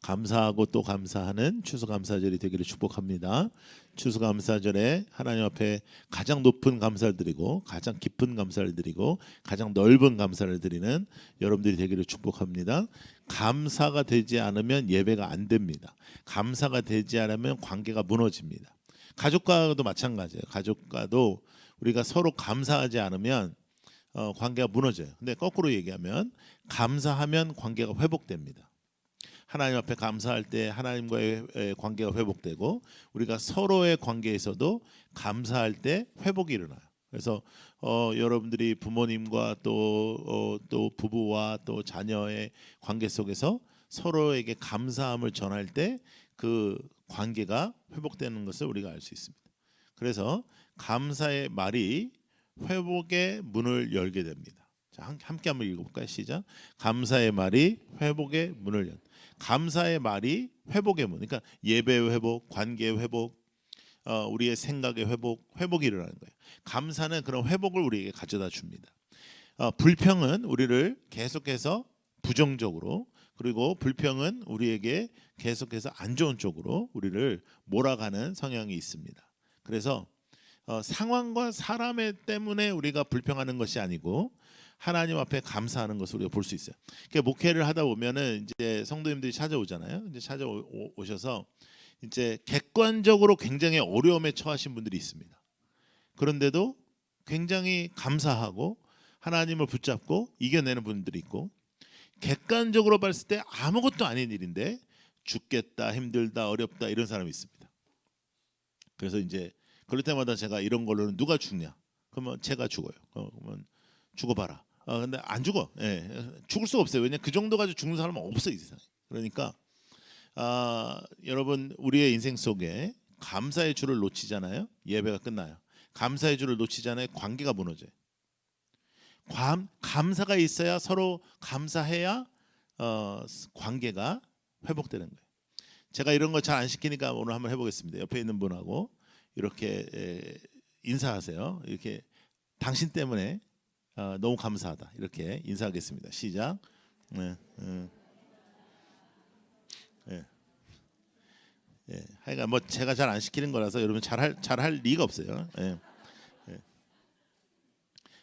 감사하고 또 감사하는 추수감사절이 되기를 축복합니다. 추수감사절에 하나님 앞에 가장 높은 감사를 드리고 가장 깊은 감사를 드리고 가장 넓은 감사를 드리는 여러분들이 되기를 축복합니다. 감사가 되지 않으면 예배가 안 됩니다. 감사가 되지 않으면 관계가 무너집니다. 가족과도 마찬가지예요. 가족과도 우리가 서로 감사하지 않으면 관계가 무너져요. 근데 거꾸로 얘기하면 감사하면 관계가 회복됩니다. 하나님 앞에 감사할 때 하나님과의 관계가 회복되고 우리가 서로의 관계에서도 감사할 때 회복이 일어나요. 그래서 여러분들이 부모님과 또 부부와 또 자녀의 관계 속에서 서로에게 감사함을 전할 때 그 관계가 회복되는 것을 우리가 알 수 있습니다. 그래서 감사의 말이 회복의 문을 열게 됩니다. 자, 함께 한번 읽어볼까요? 시작. 감사의 말이 회복의 문을 연. 감사의 말이 회복의 문. 그러니까 예배의 회복, 관계의 회복, 우리의 생각의 회복이 일어나는 거예요. 감사는 그런 회복을 우리에게 가져다 줍니다. 불평은 우리를 계속해서 부정적으로, 그리고 불평은 우리에게 계속해서 안 좋은 쪽으로 우리를 몰아가는 성향이 있습니다. 그래서 상황과 사람 때문에 우리가 불평하는 것이 아니고 하나님 앞에 감사하는 것을 우리가 볼 수 있어요. 그러니까 목회를 하다 보면은 이제 성도님들이 찾아오잖아요. 이제 찾아오셔서 이제 객관적으로 굉장히 어려움에 처하신 분들이 있습니다. 그런데도 굉장히 감사하고 하나님을 붙잡고 이겨내는 분들이 있고, 객관적으로 봤을 때 아무것도 아닌 일인데 죽겠다, 힘들다, 어렵다 이런 사람이 있습니다. 그래서 이제 그럴 때마다 제가 이런 걸로는 누가 죽냐? 그러면 제가 죽어요. 그러면 죽어봐라. 근데 안 죽어. 예, 죽을 수가 없어요. 왜냐 그 정도 가지고 죽는 사람은 없어 이 세상에. 그러니까 여러분 우리의 인생 속에 감사의 줄을 놓치잖아요. 예배가 끝나요. 감사의 줄을 놓치잖아요. 관계가 무너져요. 감사가 있어야 서로 감사해야 관계가 회복되는 거예요. 제가 이런 거 잘 안 시키니까 오늘 한번 해보겠습니다. 옆에 있는 분하고 이렇게 인사하세요. 이렇게 당신 때문에 너무 감사하다. 이렇게 인사하겠습니다. 시작. 네, 하여간 뭐 제가 잘 안 시키는 거라서 여러분 잘할 리가 없어요.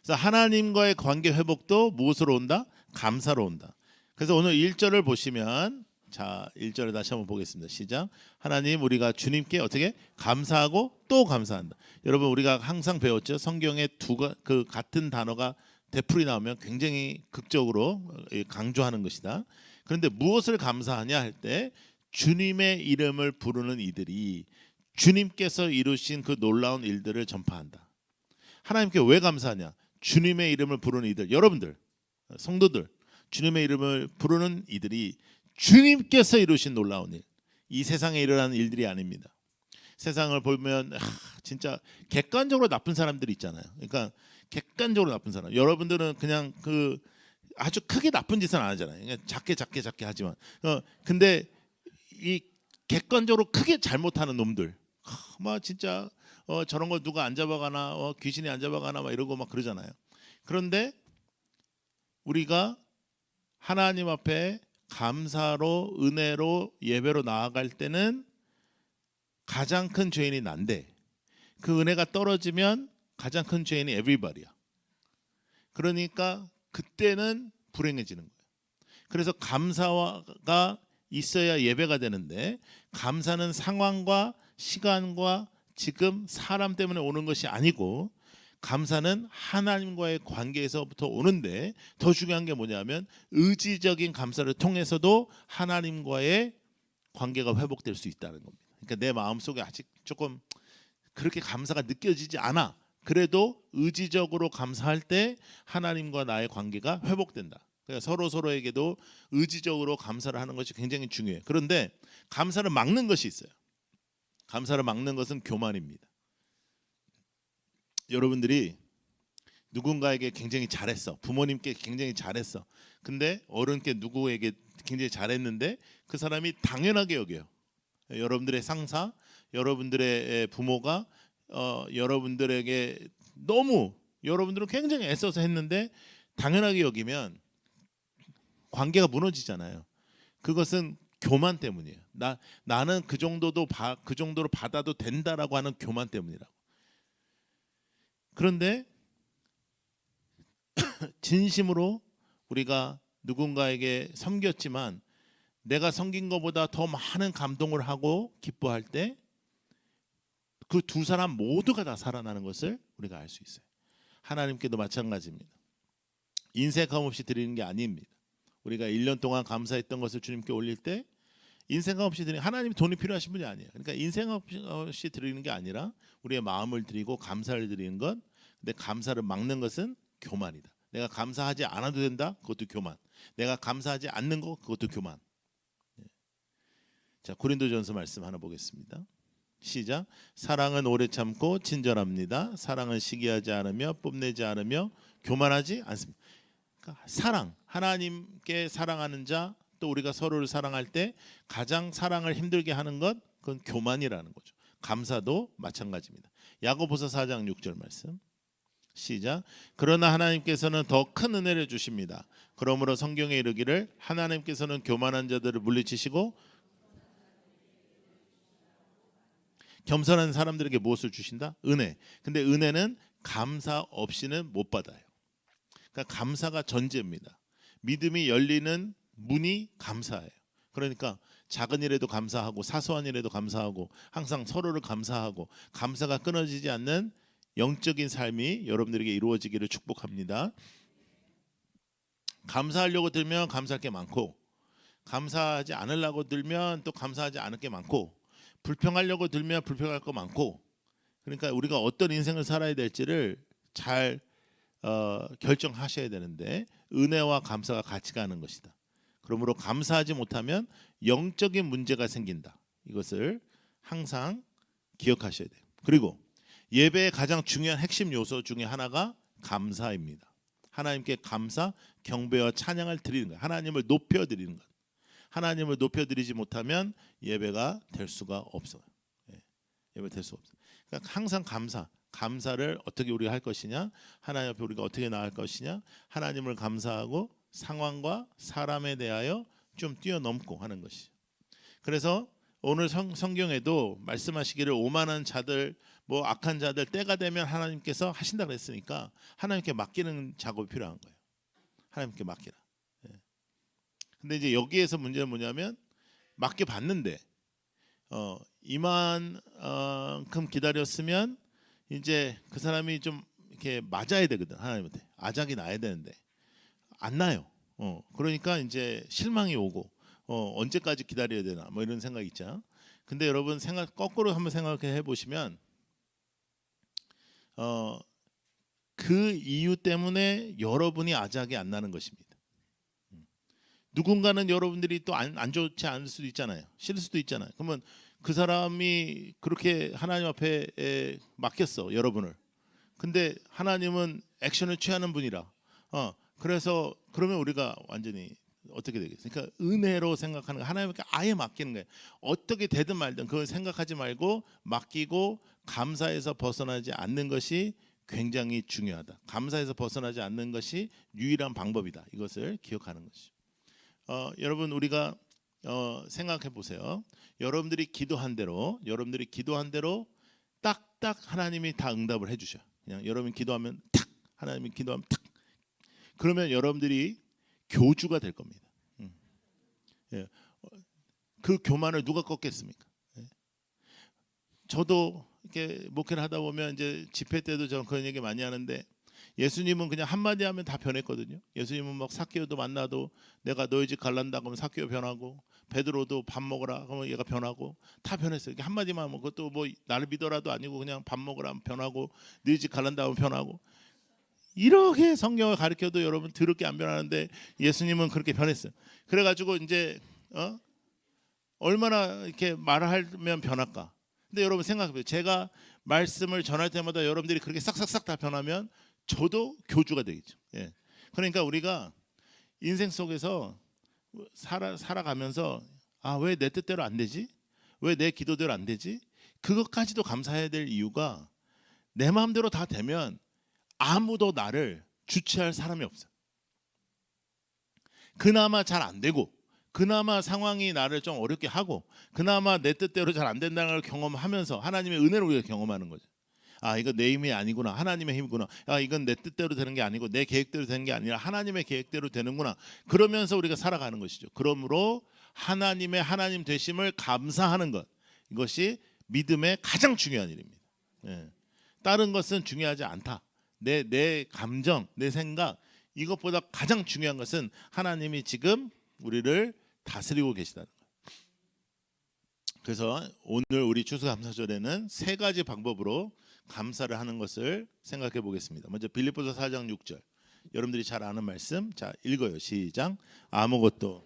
그래서 하나님과의 관계 회복도 무엇으로 온다? 감사로 온다. 그래서 오늘 1절을 보시면, 자 1절을 다시 한번 보겠습니다. 시작. 하나님 우리가 주님께 어떻게 감사하고 또 감사한다. 여러분 우리가 항상 배웠죠. 성경에 그 같은 단어가 되풀이 나오면 굉장히 극적으로 강조하는 것이다. 그런데 무엇을 감사하냐 할 때 주님의 이름을 부르는 이들이 주님께서 이루신 그 놀라운 일들을 전파한다. 하나님께 왜 감사하냐? 주님의 이름을 부르는 이들, 여러분들, 성도들, 주님의 이름을 부르는 이들이 주님께서 이루신 놀라운 일, 이 세상에 일어나는 일들이 아닙니다. 세상을 보면 진짜 객관적으로 나쁜 사람들이 있잖아요. 그러니까 객관적으로 나쁜 사람, 여러분들은 그냥 그 아주 크게 나쁜 짓은 안 하잖아요. 그냥 작게 하지만 근데 이 객관적으로 크게 잘못하는 놈들, 막 진짜 저런 거 누가 안 잡아가나, 귀신이 안 잡아가나 막 이러고 막 그러잖아요. 그런데 우리가 하나님 앞에 감사로 은혜로 예배로 나아갈 때는 가장 큰 죄인이 난데, 그 은혜가 떨어지면 가장 큰 죄인이 everybody야. 그러니까 그때는 불행해지는 거예요. 그래서 감사가 있어야 예배가 되는데, 감사는 상황과 시간과 지금 사람 때문에 오는 것이 아니고, 감사는 하나님과의 관계에서부터 오는데, 더 중요한 게 뭐냐면 의지적인 감사를 통해서도 하나님과의 관계가 회복될 수 있다는 겁니다. 그러니까 내 마음속에 아직 조금 그렇게 감사가 느껴지지 않아. 그래도 의지적으로 감사할 때 하나님과 나의 관계가 회복된다. 그러니까 서로에게도 의지적으로 감사를 하는 것이 굉장히 중요해요. 그런데 감사를 막는 것이 있어요. 감사를 막는 것은 교만입니다. 여러분들이 누군가에게 굉장히 잘했어. 부모님께 굉장히 잘했어. 근데 어른께 누구에게 굉장히 잘했는데 그 사람이 당연하게 여겨요. 여러분들의 상사, 여러분들의 부모가 여러분들에게 너무, 여러분들은 굉장히 애써서 했는데 당연하게 여기면 관계가 무너지잖아요. 그것은 교만 때문이에요. 나는 그 정도로 받아도 된다라고 하는 교만 때문이라고. 그런데 진심으로 우리가 누군가에게 섬겼지만 내가 섬긴 것보다 더 많은 감동을 하고 기뻐할 때 그 두 사람 모두가 다 살아나는 것을 우리가 알 수 있어요. 하나님께도 마찬가지입니다. 인색함 없이 드리는 게 아닙니다. 우리가 1년 동안 감사했던 것을 주님께 올릴 때 인생감 없이 드리는, 하나님이 돈이 필요하신 분이 아니에요. 그러니까 인생감 없이 드리는 게 아니라 우리의 마음을 드리고 감사를 드리는 것. 근데 감사를 막는 것은 교만이다. 내가 감사하지 않아도 된다. 그것도 교만. 내가 감사하지 않는 거, 그것도 교만. 자, 고린도전서 말씀 하나 보겠습니다. 시작. 사랑은 오래 참고 친절합니다. 사랑은 시기하지 않으며 뽐내지 않으며 교만하지 않습니다. 그러니까 사랑, 하나님께 사랑하는 자, 또 우리가 서로를 사랑할 때 가장 사랑을 힘들게 하는 것, 그건 교만이라는 거죠. 감사도 마찬가지입니다. 야고보서 4장 6절 말씀. 시작. 그러나 하나님께서는 더 큰 은혜를 주십니다. 그러므로 성경에 이르기를 하나님께서는 교만한 자들을 물리치시고 겸손한 사람들에게 무엇을 주신다? 은혜. 근데 은혜는 감사 없이는 못 받아요. 그러니까 감사가 전제입니다. 믿음이 열리는 문이 감사예요. 그러니까 작은 일에도 감사하고 사소한 일에도 감사하고 항상 서로를 감사하고 감사가 끊어지지 않는 영적인 삶이 여러분들에게 이루어지기를 축복합니다. 감사하려고 들면 감사할 게 많고, 감사하지 않으려고 들면 또 감사하지 않을 게 많고, 불평하려고 들면 불평할 거 많고. 그러니까 우리가 어떤 인생을 살아야 될지를 잘 결정하셔야 되는데 은혜와 감사가 같이 가는 것이다. 그러므로 감사하지 못하면 영적인 문제가 생긴다. 이것을 항상 기억하셔야 돼요. 그리고 예배의 가장 중요한 핵심 요소 중에 하나가 감사입니다. 하나님께 감사, 경배와 찬양을 드리는 거예요. 하나님을 높여드리는 것. 하나님을 높여드리지 못하면 예배가 될 수가 없어요. 예배 될 수가 없어요. 그러니까 항상 감사를 어떻게 우리가 할 것이냐, 하나님 앞에 우리가 어떻게 나아갈 것이냐, 하나님을 감사하고 상황과 사람에 대하여 좀 뛰어넘고 하는 것이. 그래서 오늘 성경에도 말씀하시기를 오만한 자들, 뭐 악한 자들 때가 되면 하나님께서 하신다고 했으니까 하나님께 맡기는 작업이 필요한 거예요. 하나님께 맡기라. 근데 이제 여기에서 문제는 뭐냐면 맡겨 봤는데 이만큼 기다렸으면 이제 그 사람이 좀 이렇게 맞아야 되거든. 하나님한테 아작이 나야 되는데 안 나요. 그러니까 이제 실망이 오고 언제까지 기다려야 되나 뭐 이런 생각이 있죠. 근데 여러분 거꾸로 한번 생각해 보시면 그 이유 때문에 여러분이 아작이 안 나는 것입니다. 누군가는 여러분들이 또 안 좋지 않을 수도 있잖아요. 싫을 수도 있잖아요. 그러면 그 사람이 그렇게 하나님 앞에 맡겼어, 여러분을. 근데 하나님은 액션을 취하는 분이라. 그래서 그러면 우리가 완전히 어떻게 되겠어요? 그러니까 은혜로 생각하는 거, 하나님께 아예 맡기는 거예요. 어떻게 되든 말든 그걸 생각하지 말고 맡기고 감사에서 벗어나지 않는 것이 굉장히 중요하다. 감사에서 벗어나지 않는 것이 유일한 방법이다. 이것을 기억하는 것이죠. 여러분 우리가 생각해 보세요. 여러분들이 기도한 대로 딱딱 하나님이 다 응답을 해주셔. 그냥 여러분이 기도하면 탁, 하나님이 기도하면 탁. 그러면 여러분들이 교주가 될 겁니다. 예. 그 교만을 누가 꺾겠습니까? 예. 저도 이렇게 목회를 하다 보면 이제 집회 때도 저는 그런 얘기 많이 하는데 예수님은 그냥 한마디 하면 다 변했거든요. 예수님은 막 삭개오도 만나도 내가 너희 집 갈란다 그러면 삭개오 변하고, 베드로도 밥 먹으라 그러면 얘가 변하고, 다 변했어요. 이렇게 한마디만 하면 그것도 뭐 나를 믿어라도 아니고 그냥 밥 먹으라 하면 변하고, 너희 집 갈란다 하면 변하고. 이렇게 성경을 가르쳐도 여러분 더럽게 안 변하는데 예수님은 그렇게 변했어요. 그래가지고 이제 얼마나 이렇게 말하면 변할까. 근데 여러분 생각해보세요. 제가 말씀을 전할 때마다 여러분들이 그렇게 싹싹싹 다 변하면 저도 교주가 되겠죠. 예. 그러니까 우리가 인생 속에서 살아가면서 왜 내 뜻대로 안 되지? 왜 내 기도대로 안 되지? 그것까지도 감사해야 될 이유가 내 마음대로 다 되면 아무도 나를 주체할 사람이 없어요. 그나마 잘 안 되고 그나마 상황이 나를 좀 어렵게 하고 그나마 내 뜻대로 잘 안 된다는 걸 경험하면서 하나님의 은혜를 우리가 경험하는 거죠. 아, 이거 내 힘이 아니구나. 하나님의 힘이구나. 아, 이건 내 뜻대로 되는 게 아니고 내 계획대로 되는 게 아니라 하나님의 계획대로 되는구나. 그러면서 우리가 살아가는 것이죠. 그러므로 하나님 되심을 감사하는 것, 이것이 믿음의 가장 중요한 일입니다. 예. 다른 것은 중요하지 않다. 내 감정, 내 생각, 이것보다 가장 중요한 것은 하나님이 지금 우리를 다스리고 계시다는 거예요. 그래서 오늘 우리 추수감사절에는 세 가지 방법으로 감사를 하는 것을 생각해 보겠습니다. 먼저 빌립보서 4장 6절, 여러분들이 잘 아는 말씀. 자, 읽어요. 시작. 아무것도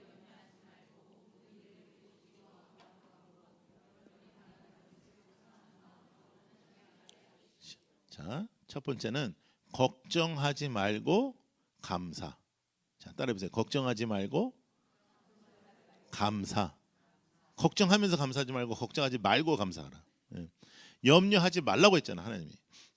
자, 첫 번째는 걱정하지 말고 감사. 자, 따라해 보세요. 걱정하지 말고 감사. 걱정하면서 감사하지 말고 걱정하지 말고 감사하라. 예. 염려하지 말라고 했잖아, 하나님이.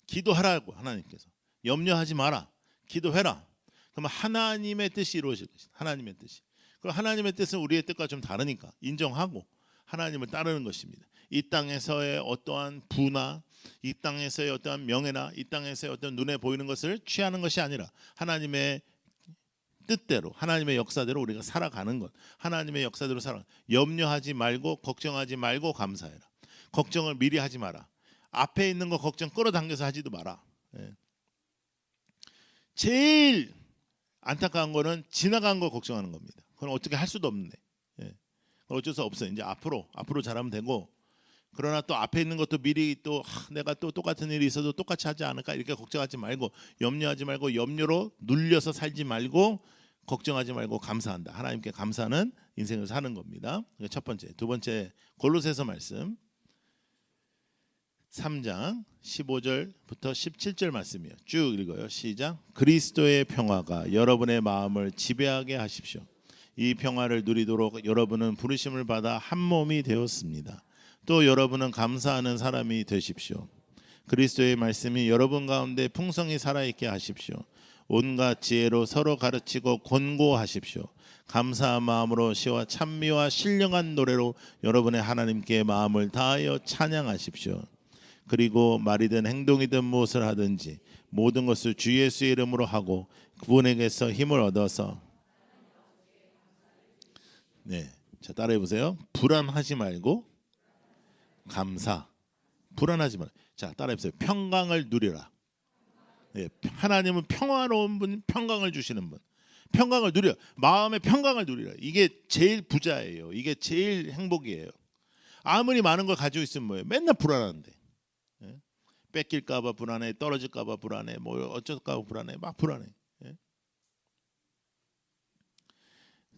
기도하라고 하나님께서. 염려하지 마라. 기도해라. 그러면 하나님의 뜻이 이루어질 것이다. 하나님의 뜻이. 그럼 하나님의 뜻은 우리의 뜻과 좀 다르니까 인정하고 하나님을 따르는 것입니다. 이 땅에서의 어떠한 부나 이 땅에서의 어떠한 명예나 이 땅에서의 어떤 눈에 보이는 것을 취하는 것이 아니라 하나님의 뜻대로, 하나님의 역사대로 우리가 살아가는 것. 하나님의 역사대로 살아. 염려하지 말고 걱정하지 말고 감사해라. 걱정을 미리 하지 마라. 앞에 있는 거 걱정 끌어당겨서 하지도 마라. 예. 제일 안타까운 거는 지나간 거 걱정하는 겁니다. 그건 어떻게 할 수도 없는데. 예. 어쩔 수 없어요. 이제 앞으로 잘하면 되고. 그러나 또 앞에 있는 것도 미리 또 내가 또 똑같은 일이 있어도 똑같이 하지 않을까 이렇게 걱정하지 말고 염려하지 말고 염려로 눌려서 살지 말고 걱정하지 말고 감사한다. 하나님께 감사하는 인생을 사는 겁니다. 첫 번째. 두 번째, 골로새서 말씀 3장 15절부터 17절 말씀이에요. 쭉 읽어요. 시작. 그리스도의 평화가 여러분의 마음을 지배하게 하십시오. 이 평화를 누리도록 여러분은 부르심을 받아 한 몸이 되었습니다. 또 여러분은 감사하는 사람이 되십시오. 그리스도의 말씀이 여러분 가운데 풍성히 살아있게 하십시오. 온갖 지혜로 서로 가르치고 권고하십시오. 감사한 마음으로 시와 찬미와 신령한 노래로 여러분의 하나님께 마음을 다하여 찬양하십시오. 그리고 말이든 행동이든 무엇을 하든지 모든 것을 주 예수의 이름으로 하고 그분에게서 힘을 얻어서 자, 따라해 보세요. 불안하지 말고 감사. 불안하지 마. 자, 따라해 보세요. 평강을 누리라. 하나님은 평화로운 분, 평강을 주시는 분. 평강을 누려. 마음의 평강을 누리라. 이게 제일 부자예요. 이게 제일 행복이에요. 아무리 많은 걸 가지고 있으면 뭐예요? 맨날 불안한데. 뺏길까 봐 불안해. 떨어질까 봐 불안해. 뭐 어쩔까 봐 불안해. 막 불안해.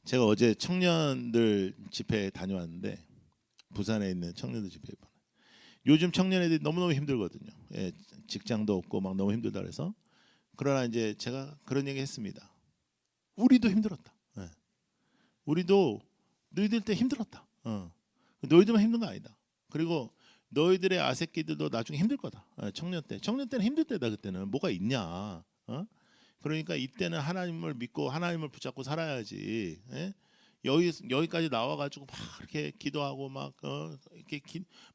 제가 어제 청년들 집회 다녀왔는데 부산에 있는 청년들 집회. 요즘 청년애들이 너무너무 힘들거든요. 직장도 없고 막 너무 힘들다 그래서. 그러나 이제 제가 그런 얘기 했습니다. 우리도 힘들었다. 우리도 너희들 때 힘들었다. 너희들만 힘든 거 아니다. 그리고 너희들의 아새끼들도 나중에 힘들 거다. 청년 때는 힘들 때다. 그때는 뭐가 있냐. 그러니까 이때는 하나님을 믿고 하나님을 붙잡고 살아야지. 여기까지 나와가지고 막 이렇게 기도하고 막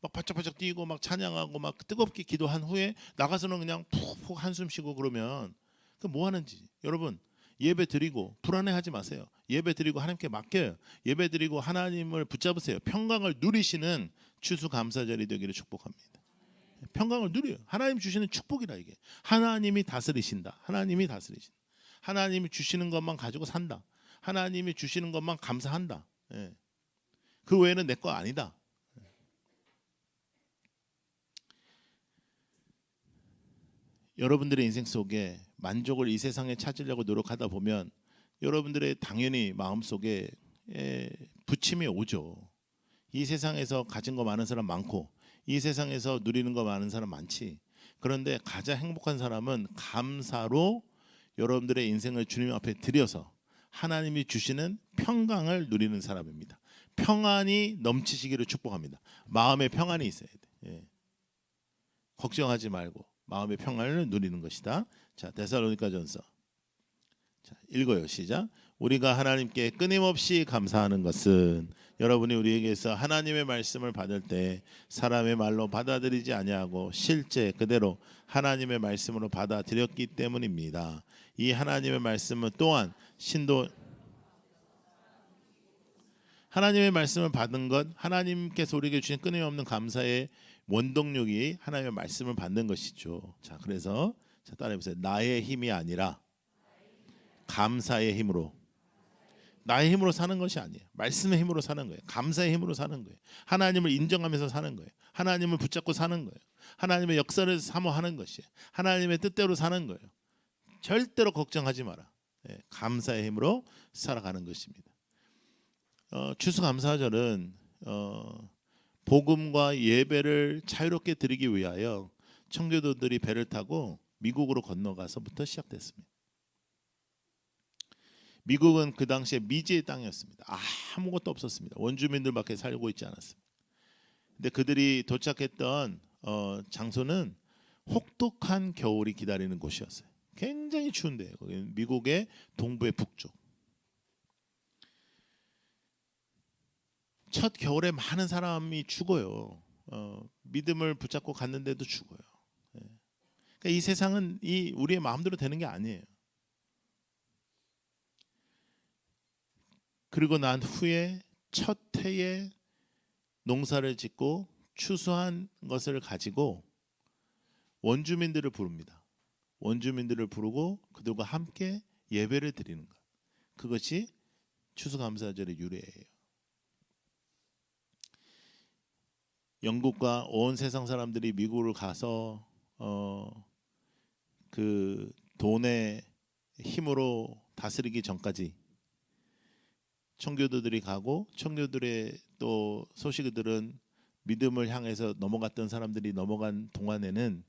막 바짝바짝 뛰고 막 찬양하고 막 뜨겁게 기도한 후에 나가서는 그냥 푹푹 한숨 쉬고 그러면 그 뭐 하는지. 여러분, 예배 드리고 불안해하지 마세요. 예배 드리고 하나님께 맡겨요. 예배 드리고 하나님을 붙잡으세요. 평강을 누리시는 추수감사절이 되기를 축복합니다. 평강을 누려요. 하나님 주시는 축복이라 이게. 하나님이 다스리신다. 하나님이 다스리신다. 하나님이 주시는 것만 가지고 산다. 하나님이 주시는 것만 감사한다. 그 외에는 내 거 아니다. 여러분들의 인생 속에 만족을 이 세상에 찾으려고 노력하다 보면 여러분들의 당연히 마음속에 부침이 오죠. 이 세상에서 가진 거 많은 사람 많고 이 세상에서 누리는 거 많은 사람 많지. 그런데 가장 행복한 사람은 감사로 여러분들의 인생을 주님 앞에 드려서 하나님이 주시는 평강을 누리는 사람입니다. 평안이 넘치시기를 축복합니다. 마음에 평안이 있어야 돼. 걱정하지 말고 마음의 평안을 누리는 것이다. 자, 데살로니가전서 자, 읽어요. 시작. 우리가 하나님께 끊임없이 감사하는 것은 여러분이 우리에게서 하나님의 말씀을 받을 때 사람의 말로 받아들이지 아니하고 실제 그대로 하나님의 말씀으로 받아들였기 때문입니다. 이 하나님의 말씀은 또한 하나님의 말씀을 받은 것, 하나님께서 우리에게 주신 끊임없는 감사의 원동력이 하나님의 말씀을 받는 것이죠. 자, 그래서 자, 따라해보세요. 나의 힘이 아니라 감사의 힘으로. 나의 힘으로 사는 것이 아니에요. 말씀의 힘으로 사는 거예요. 감사의 힘으로 사는 거예요. 하나님을 인정하면서 사는 거예요. 하나님을 붙잡고 사는 거예요. 하나님의 역사를 사모하는 것이에요. 하나님의 뜻대로 사는 거예요. 절대로 걱정하지 마라. 예, 감사의 힘으로 살아가는 것입니다. 추수감사절은 복음과 예배를 자유롭게 드리기 위하여 청교도들이 배를 타고 미국으로 건너가서부터 시작됐습니다. 미국은 그 당시에 미지의 땅이었습니다. 아무것도 없었습니다. 원주민들밖에 살고 있지 않았습니다. 근데 그들이 도착했던 장소는 혹독한 겨울이 기다리는 곳이었어요. 굉장히 추운데 미국의 동부의 북쪽. 첫 겨울에 많은 사람이 죽어요. 믿음을 붙잡고 갔는데도 죽어요. 그러니까 이 세상은 우리의 마음대로 되는 게 아니에요. 그리고 난 후에 첫 해에 농사를 짓고 추수한 것을 가지고 원주민들을 부릅니다. 원주민들을 부르고 그들과 함께 예배를 드리는 것. 그것이 추수감사절의 유래예요. 영국과 온 세상 사람들이 미국을 가서 그 돈의 힘으로 다스리기 전까지 청교도들이 가고 청교도들의 또 소식들은 믿음을 향해서 넘어갔던 사람들이 넘어간 동안에는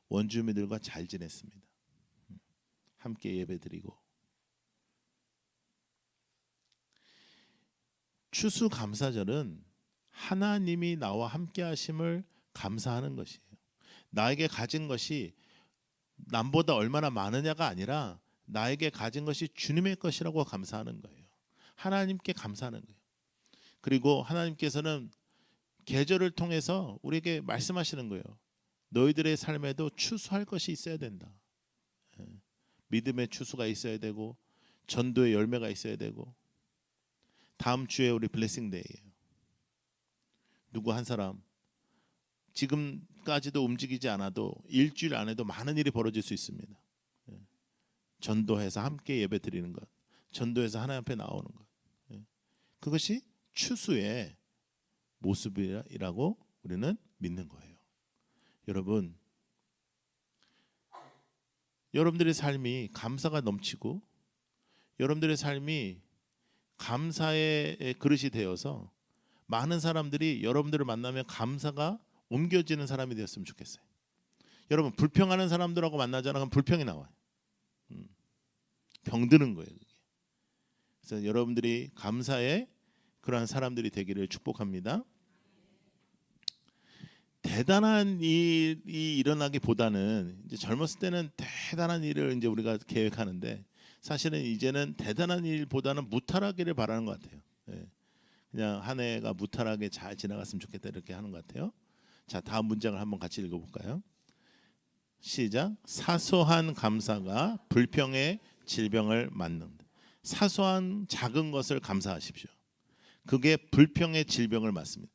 원주민들과 잘 지냈습니다. 함께 예배드리고. 추수감사절은 하나님이 나와 함께 하심을 감사하는 것이에요. 나에게 가진 것이 남보다 얼마나 많으냐가 아니라 나에게 가진 것이 주님의 것이라고 감사하는 거예요. 하나님께 감사하는 거예요. 그리고 하나님께서는 계절을 통해서 우리에게 말씀하시는 거예요. 너희들의 삶에도 추수할 것이 있어야 된다. 믿음의 추수가 있어야 되고 전도의 열매가 있어야 되고. 다음 주에 우리 블레싱 데이예요. 누구 한 사람 지금까지도 움직이지 않아도 일주일 안에도 많은 일이 벌어질 수 있습니다. 전도해서 함께 예배 드리는 것, 전도해서 하나님 앞에 나오는 것, 그것이 추수의 모습이라고 우리는 믿는 거예요. 여러분, 여러분들의 삶이 감사가 넘치고 여러분들의 삶이 감사의 그릇이 되어서 많은 사람들이 여러분들을 만나면 감사가 옮겨지는 사람이 되었으면 좋겠어요. 여러분, 불평하는 사람들하고 만나잖아. 그럼 불평이 나와요. 병드는 거예요. 그래서 여러분들이 감사의 그러한 사람들이 되기를 축복합니다. 대단한 일이 일어나기보다는 이제 젊었을 때는 대단한 일을 이제 우리가 계획하는데 사실은 이제는 대단한 일보다는 무탈하기를 바라는 것 같아요. 그냥 한 해가 무탈하게 잘 지나갔으면 좋겠다 이렇게 하는 것 같아요. 자, 다음 문장을 한번 같이 읽어볼까요? 시작. 사소한 감사가 불평의 질병을 맞는다. 사소한 작은 것을 감사하십시오. 그게 불평의 질병을 맞습니다.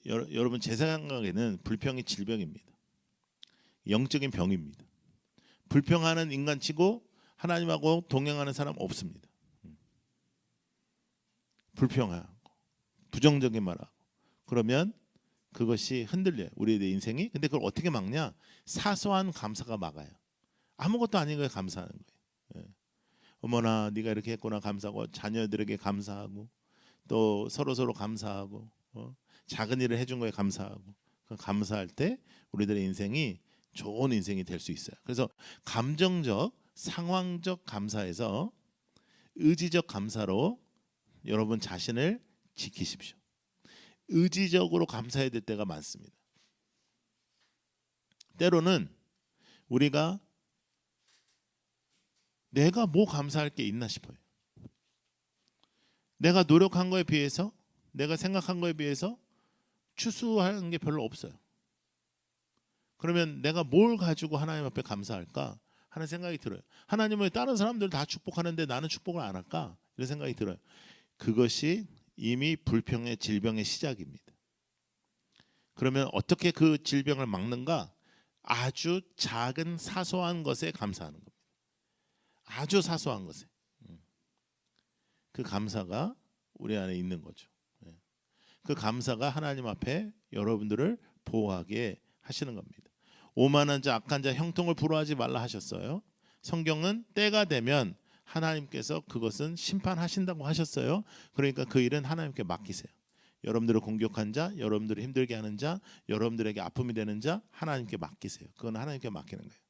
여러분, 제 생각에는 불평이 질병입니다. 영적인 병입니다. 불평하는 인간치고 하나님하고 동행하는 사람 없습니다. 불평하고 부정적인 말하고 그러면 그것이 흔들려요. 우리의 인생이. 근데 그걸 어떻게 막냐? 사소한 감사가 막아요. 아무것도 아닌 거에 감사하는 거예요. 어머나 네가 이렇게 했구나 감사하고 자녀들에게 감사하고 또 서로 감사하고 작은 일을 해준 거에 감사하고 감사할 때 우리들의 인생이 좋은 인생이 될 수 있어요. 그래서 감정적, 상황적 감사에서 의지적 감사로 여러분 자신을 지키십시오. 의지적으로 감사해야 될 때가 많습니다. 때로는 우리가 내가 뭐 감사할 게 있나 싶어요. 내가 노력한 거에 비해서, 내가 생각한 거에 비해서 추수하는 게 별로 없어요. 그러면 내가 뭘 가지고 하나님 앞에 감사할까 하는 생각이 들어요. 하나님은 다른 사람들 다 축복하는데 나는 축복을 안 할까 이런 생각이 들어요. 그것이 이미 불평의 질병의 시작입니다. 그러면 어떻게 그 질병을 막는가? 아주 작은 사소한 것에 감사하는 겁니다. 아주 사소한 것에. 그 감사가 우리 안에 있는 거죠. 그 감사가 하나님 앞에 여러분들을 보호하게 하시는 겁니다. 오만한 자, 악한 자, 형통을 부러워하지 말라 하셨어요. 성경은 때가 되면 하나님께서 그것은 심판하신다고 하셨어요. 그러니까 그 일은 하나님께 맡기세요. 여러분들을 공격한 자, 여러분들을 힘들게 하는 자, 여러분들에게 아픔이 되는 자 하나님께 맡기세요. 그건 하나님께 맡기는 거예요.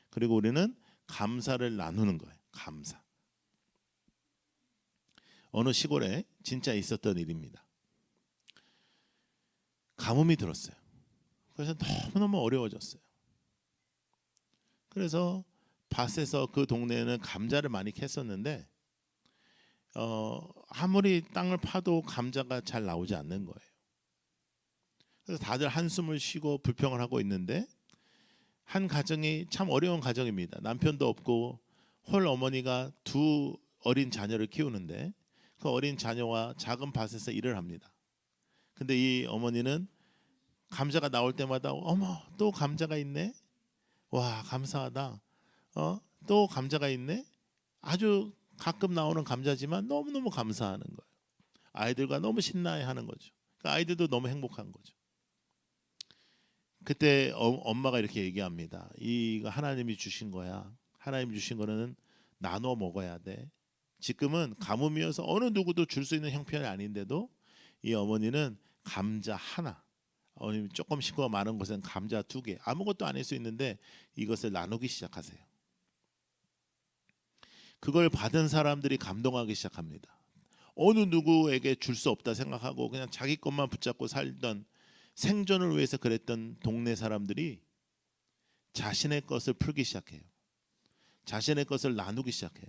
그리고 우리는 감사를 나누는 거예요. 감사. 어느 시골에 진짜 있었던 일입니다. 가뭄이 들었어요. 그래서 너무너무 어려워졌어요. 그래서 밭에서 그 동네에는 감자를 많이 캤었는데 아무리 땅을 파도 감자가 잘 나오지 않는 거예요. 그래서 다들 한숨을 쉬고 불평을 하고 있는데 한 가정이 참 어려운 가정입니다. 남편도 없고 홀 어머니가 두 어린 자녀를 키우는데 그 어린 자녀와 작은 밭에서 일을 합니다. 근데 이 어머니는 감자가 나올 때마다 어머 또 감자가 있네. 와 감사하다. 또 감자가 있네. 아주 가끔 나오는 감자지만 너무너무 감사하는 거예요. 아이들과 너무 신나해하는 거죠. 그러니까 아이들도 너무 행복한 거죠. 그때 엄마가 이렇게 얘기합니다. 이거 하나님이 주신 거야. 하나님이 주신 거는 나눠 먹어야 돼. 지금은 가뭄이어서 어느 누구도 줄 수 있는 형편이 아닌데도 이 어머니는 감자 하나, 조금 식구가 많은 곳은 감자 2개, 아무것도 아닐 수 있는데 이것을 나누기 시작하세요. 그걸 받은 사람들이 감동하기 시작합니다. 어느 누구에게 줄 수 없다 생각하고 그냥 자기 것만 붙잡고 살던, 생존을 위해서 그랬던 동네 사람들이 자신의 것을 풀기 시작해요. 자신의 것을 나누기 시작해요.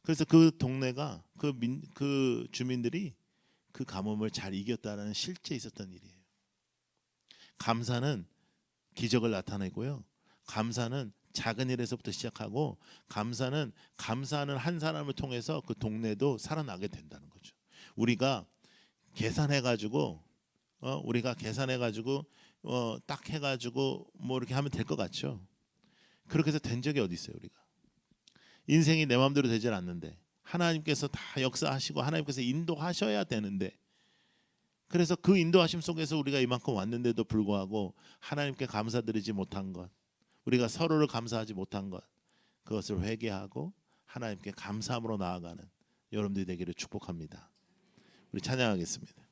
그래서 그 동네가 그 주민들이 그 가뭄을 잘 이겼다는 실제 있었던 일이에요. 감사는 기적을 나타내고요. 감사는 작은 일에서부터 시작하고, 감사는 감사하는 한 사람을 통해서 그 동네도 살아나게 된다는 거죠. 우리가 계산해가지고 딱 해가지고 뭐 이렇게 하면 될 것 같죠. 그렇게 해서 된 적이 어디 있어요. 우리가 인생이 내 마음대로 되질 않는데 하나님께서 다 역사하시고 하나님께서 인도하셔야 되는데, 그래서 그 인도하심 속에서 우리가 이만큼 왔는데도 불구하고 하나님께 감사드리지 못한 것, 우리가 서로를 감사하지 못한 것, 그것을 회개하고 하나님께 감사함으로 나아가는 여러분들이 되기를 축복합니다. 우리 찬양하겠습니다.